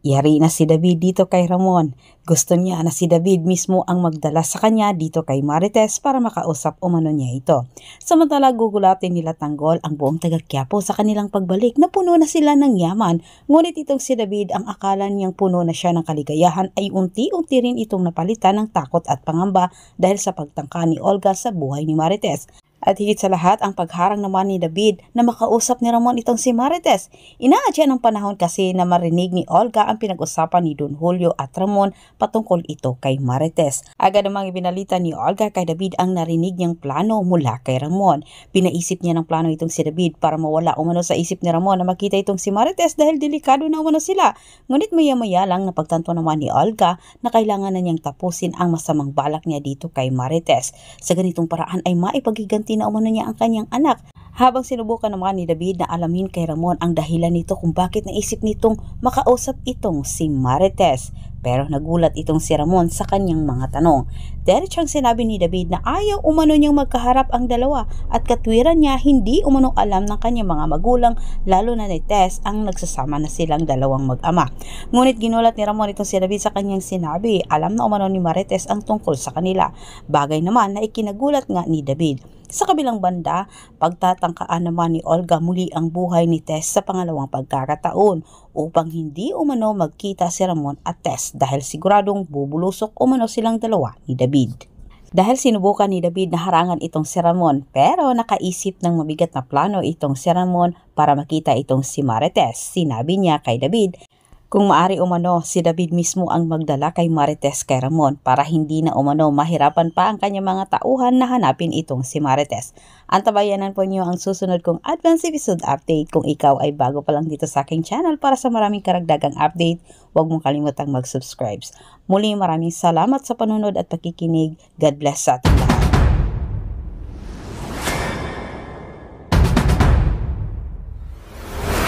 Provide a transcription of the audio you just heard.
Yari na si David dito kay Ramon. Gusto niya na si David mismo ang magdala sa kanya dito kay Marites para makausap umano niya ito. Samantala gugulatin nila Tanggol ang buong taga Quiapo sa kanilang pagbalik na puno na sila ng yaman. Ngunit itong si David ang akala niyang puno na siya ng kaligayahan ay unti-unti rin itong napalitan ng takot at pangamba dahil sa pagtangka ni Olga sa buhay ni Marites. At higit sa lahat ang pagharang naman ni David na makausap ni Ramon itong si Marites. Inaadya ng panahon kasi na marinig ni Olga ang pinag-usapan ni Don Julio at Ramon patungkol ito kay Marites. Agad namang ibinalita ni Olga kay David ang narinig niyang plano mula kay Ramon. Pinaisip niya ng plano itong si David para mawala umano sa isip ni Ramon na makita itong si Marites dahil delikado na umano sila. Ngunit maya-maya lang napagtanto naman ni Olga na kailangan na niyang tapusin ang masamang balak niya dito kay Marites. Sa ganitong paraan ay maipagiganti na umano niya ang kanyang anak. Habang sinubukan naman ni David na alamin kay Ramon ang dahilan nito kung bakit naisip nitong makausap itong si Marites. Pero nagulat itong si Ramon sa kanyang mga tanong. Diretsang sinabi ni David na ayaw umano niyang magkaharap ang dalawa at katwiran niya hindi umano alam ng kanyang mga magulang lalo na ni Tess ang nagsasama na silang dalawang mag-ama. Ngunit ginulat ni Ramon itong si David sa kanyang sinabi, alam na umano ni Marites ang tungkol sa kanila. Bagay naman na ikinagulat nga ni David. Sa kabilang banda, pagtatangkaan naman ni Olga muli ang buhay ni Tess sa pangalawang pagkakataon upang hindi umano magkita si Ramon at Tess dahil siguradong bubulusok umano silang dalawa ni David. Dahil sinubukan ni David na harangan itong si Ramon pero nakaisip ng mabigat na plano itong si Ramon para makita itong si Marites. Sinabi niya kay David, kung maari umano, si David mismo ang magdala kay Marites kay Ramon para hindi na umano mahirapan pa ang kanyang mga tauhan na hanapin itong si Marites. Antabayanan po niyo ang susunod kong advance episode update. Kung ikaw ay bago pa lang dito sa aking channel para sa maraming karagdagang update, huwag mong kalimutang mag-subscribe. Muli maraming salamat sa panunod at pakikinig. God bless sa ating lahat.